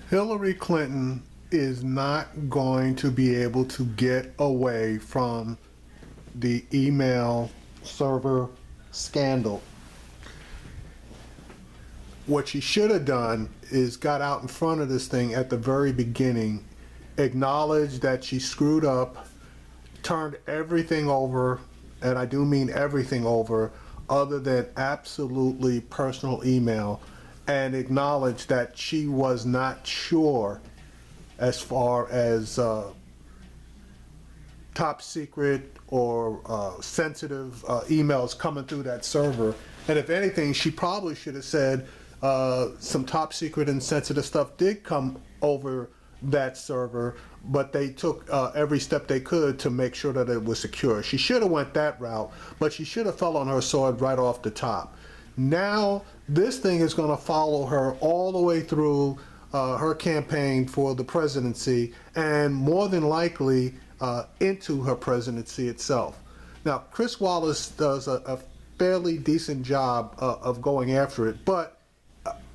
Hillary Clinton is not going to be able to get away from the email server scandal. What she should have done is got out in front of this thing at the very beginning, acknowledged that she screwed up, turned everything over, and I do mean everything over, other than absolutely personal email, and acknowledged that she was not sure as far as top secret or sensitive emails coming through that server. And if anything, she probably should have said some top secret and sensitive stuff did come over that server, but they took every step they could to make sure that it was secure. She should have went that route, but she should have fell on her sword right off the top. Now this thing is going to follow her all the way through her campaign for the presidency, and more than likely into her presidency itself. Now, Chris Wallace does a fairly decent job of going after it, but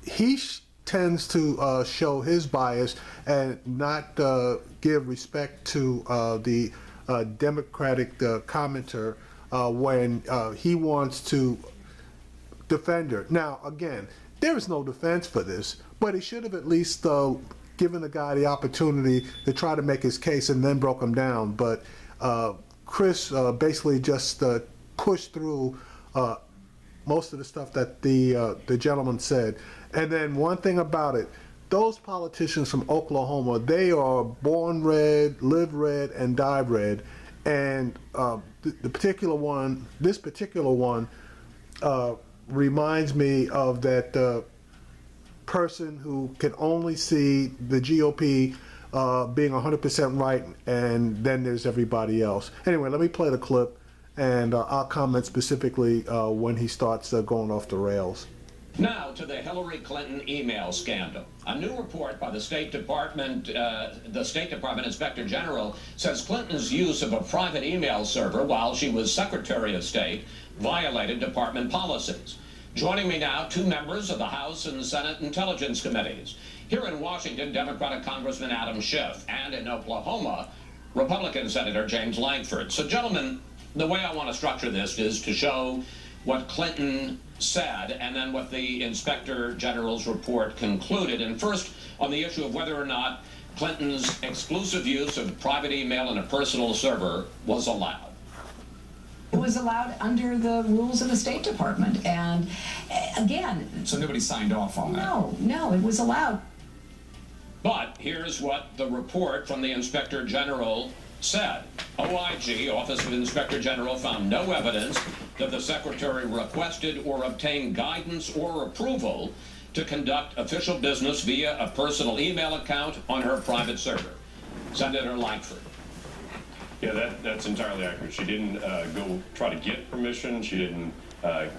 he tends to show his bias and not give respect to the Democratic commenter when he wants to defend her. Now, again, there is no defense for this, but he should have at least given the guy the opportunity to try to make his case and then broke him down. But Chris basically just pushed through most of the stuff that the gentleman said. And then one thing about it, those politicians from Oklahoma, they are born red, live red, and die red. And this particular one reminds me of that person who can only see the GOP being 100% right, and then there's everybody else. Anyway, let me play the clip, and I'll comment specifically when he starts going off the rails. Now to the Hillary Clinton email scandal. A new report by the State Department Inspector General says Clinton's use of a private email server while she was Secretary of State violated department policies. Joining me now, two members of the House and Senate Intelligence Committees. Here in Washington, Democratic Congressman Adam Schiff, and in Oklahoma, Republican Senator James Lankford. So, gentlemen, the way I want to structure this is to show what Clinton said and then what the Inspector General's report concluded. And first, on the issue of whether or not Clinton's exclusive use of private email in a personal server was allowed. It was allowed under the rules of the State Department, and again... So nobody signed off on that? No, it was allowed. But here's what the report from the Inspector General said. OIG, Office of Inspector General, found no evidence that the Secretary requested or obtained guidance or approval to conduct official business via a personal email account on her private server. Senator Lankford. Yeah, that's entirely accurate. She didn't go try to get permission. She didn't,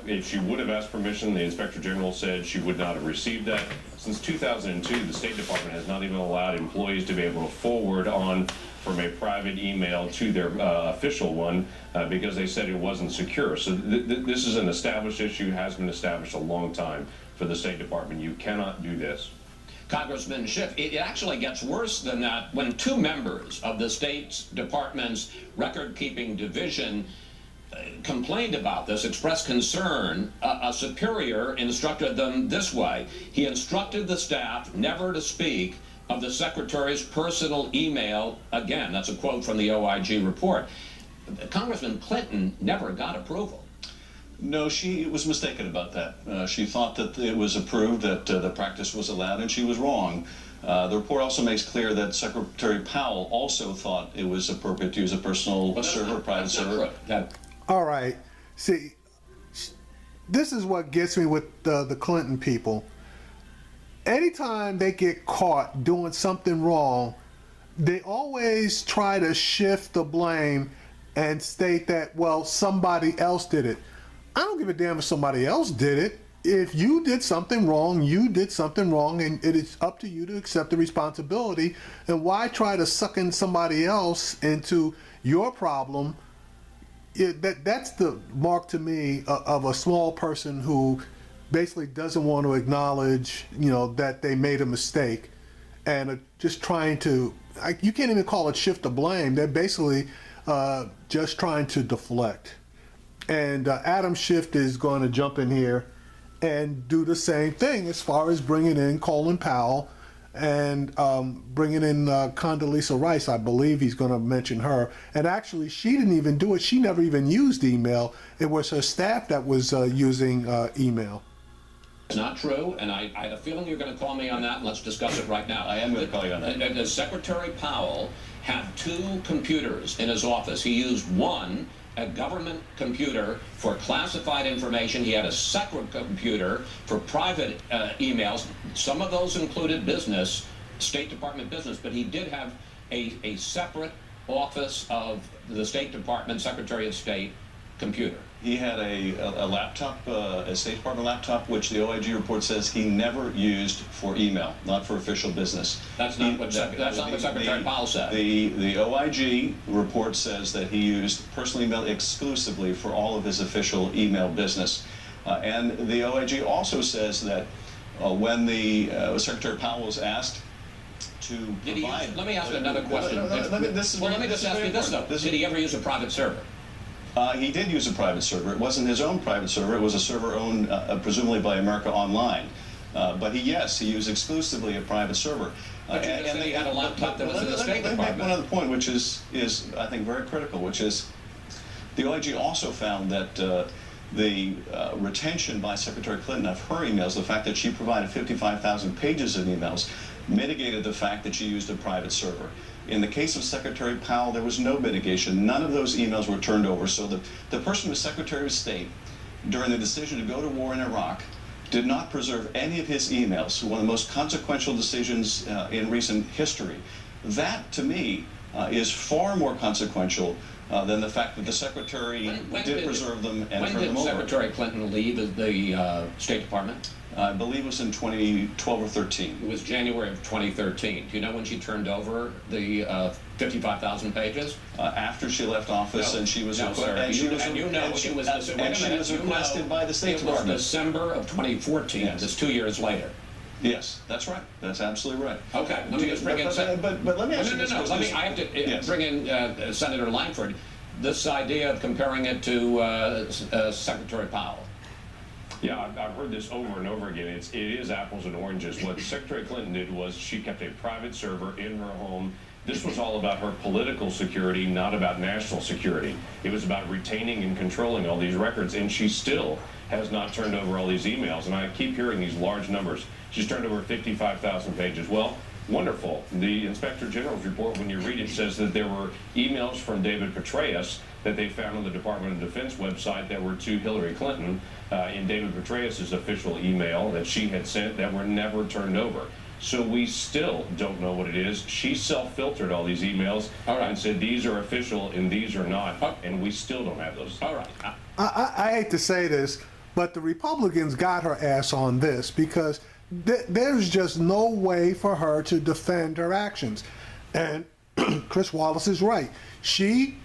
if she would have asked permission, the Inspector General said she would not have received that. Since 2002, the State Department has not even allowed employees to be able to forward on from a private email to their official one because they said it wasn't secure. So this is an established issue, has been established a long time for the State Department. You cannot do this. Congressman Schiff, it actually gets worse than that. When two members of the State Department's record-keeping division complained about this, expressed concern, a superior instructed them this way. He instructed the staff never to speak of the Secretary's personal email again. That's a quote from the OIG report. Congressman Clinton never got approval. No, she was mistaken about that. She thought that it was approved, that the practice was allowed, and she was wrong. The report also makes clear that Secretary Powell also thought it was appropriate to use a personal server, private server. All right. See, this is what gets me with the Clinton people. Anytime they get caught doing something wrong, they always try to shift the blame and state that, well, somebody else did it. I don't give a damn if somebody else did it. If you did something wrong, you did something wrong, and it is up to you to accept the responsibility. And why try to suck in somebody else into your problem? That's the mark to me of a small person who basically doesn't want to acknowledge, that they made a mistake. and just trying to, you can't even call it shift the blame. They're basically just trying to deflect. And Adam Schiff is going to jump in here and do the same thing as far as bringing in Colin Powell and bringing in Condoleezza Rice. I believe he's going to mention her. And actually, she didn't even do it. She never even used email. It was her staff that was using email. It's not true, and I had a feeling you're going to call me on that, and let's discuss it right now. I am going to call you on that. Secretary Powell had 2 computers in his office. He used one, a government computer, for classified information. He had a separate computer for private emails. Some of those included business, State Department business, but he did have a separate office of the State Department, Secretary of State computer. He had a laptop, a State Department laptop, which the OIG report says he never used for email, not for official business. That's not what Secretary Powell said. The OIG report says that he used personal email exclusively for all of his official email business. And the OIG also says that when the Secretary Powell was asked to provide... Let me ask you another question. Let me just ask you this, though. Did he ever use a private server? He did use a private server. It wasn't his own private server. It was a server owned presumably by America Online. But he used exclusively a private server. But you just said he had a laptop that was in the State Department. Let me make one other point, which is I think very critical, which is the OIG also found that the retention by Secretary Clinton of her emails, the fact that she provided 55,000 pages of emails, mitigated the fact that she used a private server. In the case of Secretary Powell, there was no mitigation. None of those emails were turned over. So the person who was Secretary of State during the decision to go to war in Iraq did not preserve any of his emails, one of the most consequential decisions in recent history. That, to me, is far more consequential than the fact that the Secretary did preserve them and turned them over. When did Secretary Clinton leave the State Department? I believe it was in 2012 or 13. It was January of 2013. Do you know when she turned over the 55,000 pages? After she left office, and she was requested by the State Department. It was December of 2014. Yes. It's 2 years later. Yes, that's right. That's absolutely right. Okay, let me just bring in... But let me ask you this. I have to bring in Senator Langford. This idea of comparing it to Secretary Powell. Yeah, I've heard this over and over again. It is apples and oranges. What Secretary Clinton did was she kept a private server in her home. This was all about her political security, not about national security. It was about retaining and controlling all these records, and she still has not turned over all these emails. And I keep hearing these large numbers. She's turned over 55,000 pages. Well, wonderful. The Inspector General's report, when you read it, says that there were emails from David Petraeus that they found on the Department of Defense website that were to Hillary Clinton in David Petraeus' official email that she had sent that were never turned over. So we still don't know what it is. She self-filtered all these emails and said these are official and these are not, and we still don't have those. All right. I hate to say this, but the Republicans got her ass on this because there's just no way for her to defend her actions. And Chris Wallace is right. She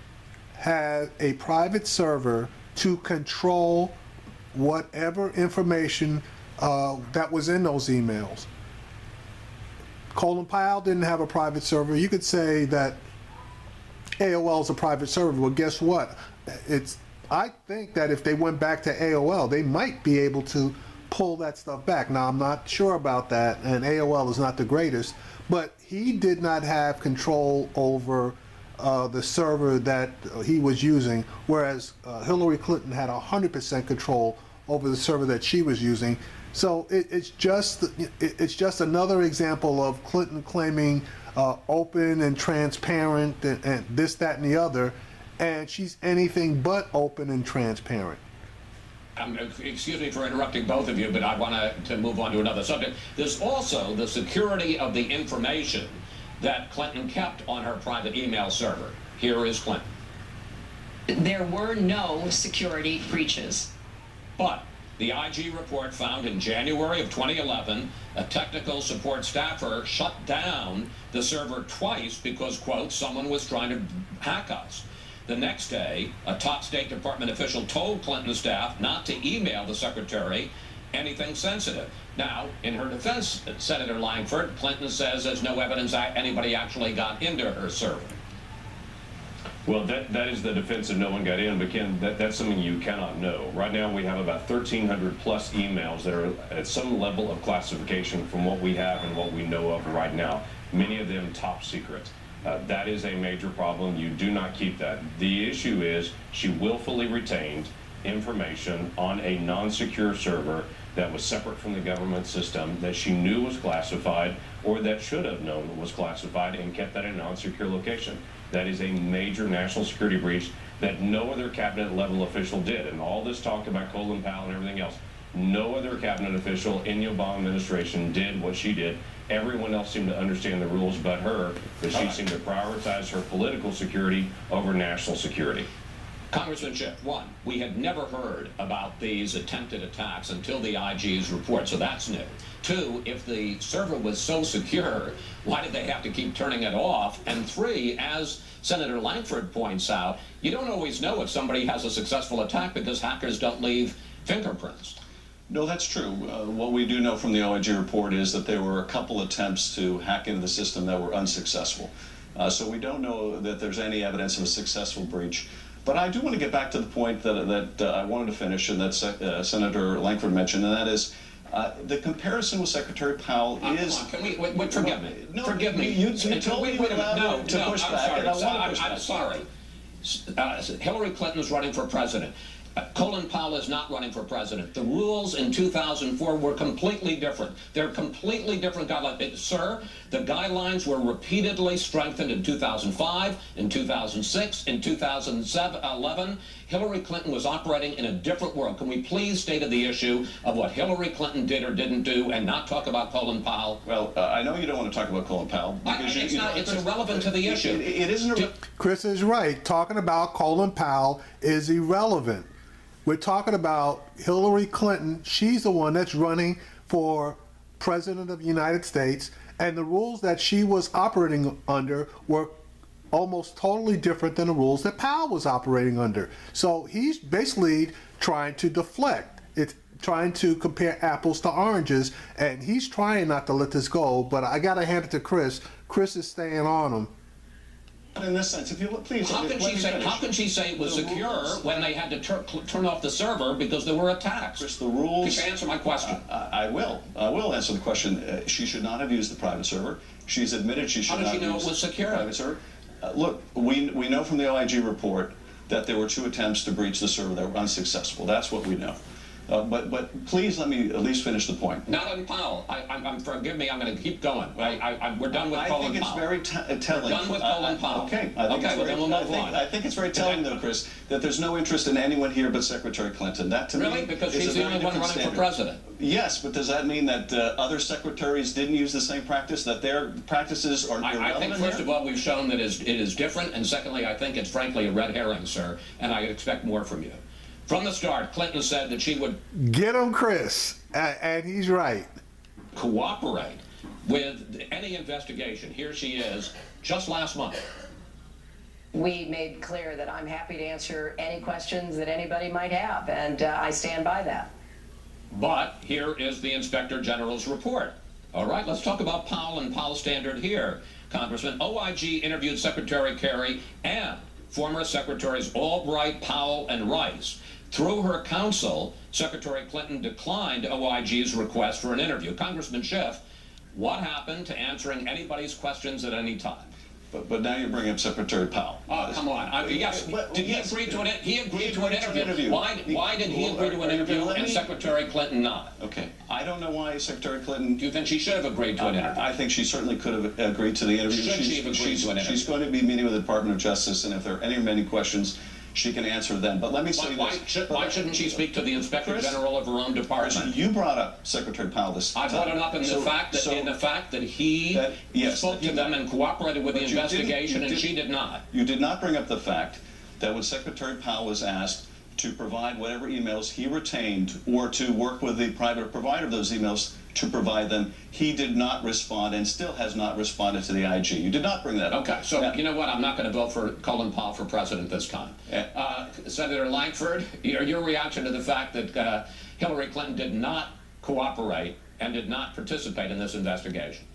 had a private server to control whatever information that was in those emails. Colin Powell didn't have a private server. You could say that AOL is a private server. Well, guess what? I think that if they went back to AOL, they might be able to pull that stuff back. Now, I'm not sure about that, and AOL is not the greatest, but he did not have control over the server that he was using, whereas Hillary Clinton had 100% control over the server that she was using. So it's just another example of Clinton claiming open and transparent and this, that, and the other, and she's anything but open and transparent. Excuse me for interrupting both of you, but I want to move on to another subject. There's also the security of the information that Clinton kept on her private email server. Here is Clinton. There were no security breaches. But the IG report found in January of 2011, a technical support staffer shut down the server twice because, quote, someone was trying to hack us. The next day, a top State Department official told Clinton staff not to email the secretary anything sensitive. Now, in her defense, Senator Langford, Clinton says there's no evidence that anybody actually got into her server. Well, that is the defense of no one got in, but Ken, that's something you cannot know. Right now we have about 1,300 plus emails that are at some level of classification from what we have and what we know of right now. Many of them top secret. That is a major problem. You do not keep that. The issue is she willfully retained information on a non-secure server that was separate from the government system that she knew was classified or that should have known was classified and kept that in a non-secure location. That is a major national security breach that no other cabinet level official did. And all this talk about Colin Powell and everything else, no other cabinet official in the Obama administration did what she did. Everyone else seemed to understand the rules but her, but she seemed to prioritize her political security over national security. Congressman Schiff, one, we had never heard about these attempted attacks until the IG's report, so that's new. Two, if the server was so secure, why did they have to keep turning it off? And three, as Senator Langford points out, you don't always know if somebody has a successful attack because hackers don't leave fingerprints. No, that's true. What we do know from the OIG report is that there were a couple attempts to hack into the system that were unsuccessful. So we don't know that there's any evidence of a successful breach. But I do want to get back to the point that I wanted to finish and that Senator Langford mentioned, and that is the comparison with Secretary Powell is... Can we, forgive me. No, forgive me. You told me you would allow me to push back, and I want to push back. I'm sorry. Hillary Clinton's running for president. Colin Powell is not running for president. The rules in 2004 were completely different. They're completely different guidelines. Sir, the guidelines were repeatedly strengthened in 2005, in 2006, in 2011. Hillary Clinton was operating in a different world. Can we please state the issue of what Hillary Clinton did or didn't do and not talk about Colin Powell? Well, I know you don't want to talk about Colin Powell. Because it's irrelevant to the issue. It isn't. Chris is right. Talking about Colin Powell is irrelevant. We're talking about Hillary Clinton. She's the one that's running for president of the United States, and the rules that she was operating under were almost totally different than the rules that Powell was operating under. So he's basically trying to deflect. It's trying to compare apples to oranges, and he's trying not to let this go, but I got to hand it to Chris. Chris is staying on him. In this sense, if you look, please. How can she say it was secure when they had to turn off the server because there were attacks? Chris, the rules. Can you answer my question? I will. I will answer the question. She should not have used the private server. She's admitted she should not have used How does she know it was secure? The private server. Look, we know from the OIG report that there were 2 attempts to breach the server that were unsuccessful. That's what we know. But please let me at least finish the point. Not on Powell. Forgive me, I'm going to keep going. We're done with Colin Powell. I think it's very telling. We're done with Colin Powell. Okay. I think it's very telling, though, Chris, that there's no interest in anyone here but Secretary Clinton. That, to me, really? Because she's the only one running for president. Yes, but does that mean that other secretaries didn't use the same practice, that their practices are irrelevant? I think, first of all, we've shown that it is different, and secondly, I think it's frankly a red herring, sir, and I expect more from you. From the start, Clinton said that she would get him, Chris, and he's right. Cooperate with any investigation. Here she is, just last month. We made clear that I'm happy to answer any questions that anybody might have, and I stand by that. But here is the Inspector General's report. All right, let's talk about Powell and Powell Standard here. Congressman, OIG interviewed Secretary Kerry and former Secretaries Albright, Powell, and Rice. Through her counsel, Secretary Clinton declined OIG's request for an interview. Congressman Schiff, what happened to answering anybody's questions at any time? But now you bring up Secretary Powell. Oh, come on. Yes. Did he agree to an interview? He agreed to an interview. Why did he agree to an interview and Secretary Clinton not? Okay. I don't know why Secretary Clinton... Do you think she should have agreed to an interview? I think she certainly could have agreed to the interview. Should she have agreed to an interview? She's going to be meeting with the Department of Justice, and if there are any questions, she can answer them. But let me say this. Why shouldn't she speak to the Inspector General of her own department? You brought up Secretary Powell this time. I brought it up in the fact that he spoke to them and cooperated with the investigation, and she did not. You did not bring up the fact that when Secretary Powell was asked to provide whatever emails he retained or to work with the private provider of those emails to provide them, he did not respond and still has not responded to the IG. You did not bring that up. Okay, so you know what? I'm not going to vote for Colin Powell for president this time. Senator Langford, your reaction to the fact that Hillary Clinton did not cooperate and did not participate in this investigation.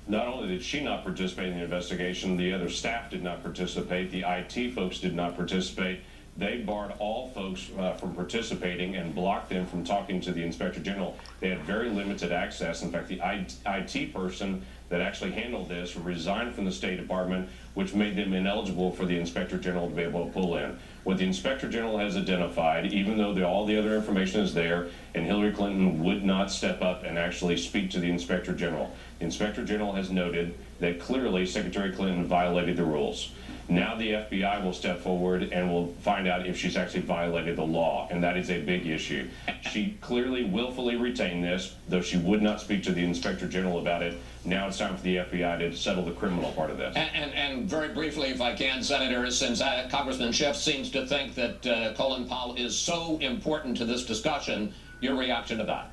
Not only did she not participate in the investigation, the other staff did not participate, the IT folks did not participate. They barred all folks from participating and blocked them from talking to the Inspector General. They had very limited access. In fact, the IT person that actually handled this resigned from the State Department, which made them ineligible for the Inspector General to be able to pull in. What the Inspector General has identified, even though all the other information is there, and Hillary Clinton would not step up and actually speak to the Inspector General. The Inspector General has noted that clearly Secretary Clinton violated the rules. Now the FBI will step forward and will find out if she's actually violated the law, and that is a big issue. She clearly willfully retained this, though she would not speak to the Inspector General about it. Now it's time for the FBI to settle the criminal part of this. And very briefly, if I can, Senator, since Congressman Schiff seems to think that Colin Powell is so important to this discussion, your reaction to that?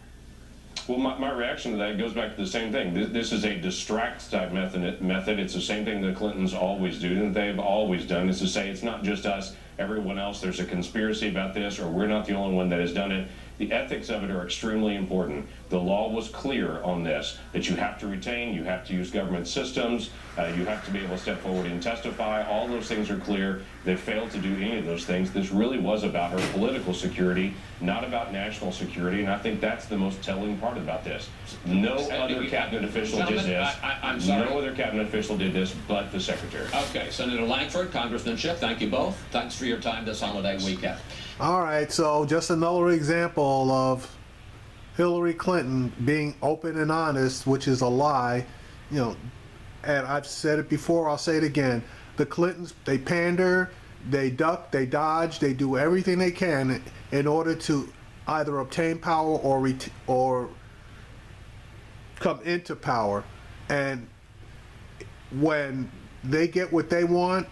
Well, my reaction to that goes back to the same thing. This is a distract type method. It's the same thing the Clintons always do, and they've always done, is to say it's not just us, everyone else, there's a conspiracy about this, or we're not the only one that has done it. The ethics of it are extremely important. The law was clear on this, that you have to retain, you have to use government systems, you have to be able to step forward and testify. All those things are clear. They failed to do any of those things. This really was about her political security, not about national security, and I think that's the most telling part about this. No other cabinet official did this. I'm sorry. No other cabinet official did this but the Secretary. Okay, Senator Langford, Congressman Schiff, thank you both. Thanks for your time this holiday weekend. All right, so just another example of Hillary Clinton being open and honest, which is a lie, you know, and I've said it before, I'll say it again. The Clintons, they pander, they duck, they dodge, they do everything they can in order to either obtain power or come into power. And when they get what they want,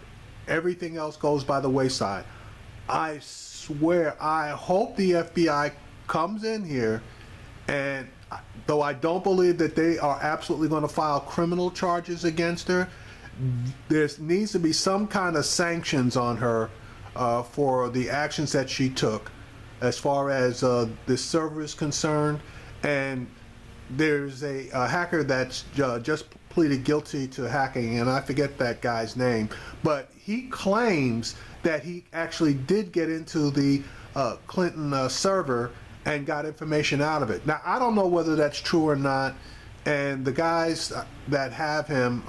everything else goes by the wayside. I swear, I hope the FBI comes in here, and though I don't believe that they are absolutely going to file criminal charges against her, there needs to be some kind of sanctions on her for the actions that she took as far as this server is concerned. And there's a hacker that's just pleaded guilty to hacking, and I forget that guy's name, but he claims that he actually did get into the Clinton server and got information out of it. Now, I don't know whether that's true or not, and the guys that have him,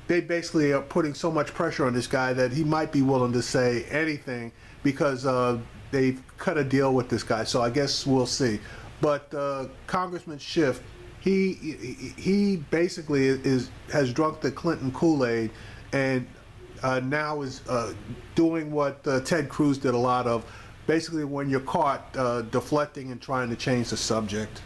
they basically are putting so much pressure on this guy that he might be willing to say anything because they've cut a deal with this guy, so I guess we'll see. But Congressman Schiff, he basically has drunk the Clinton Kool-Aid, and now is doing what Ted Cruz did a lot of, basically when you're caught deflecting and trying to change the subject.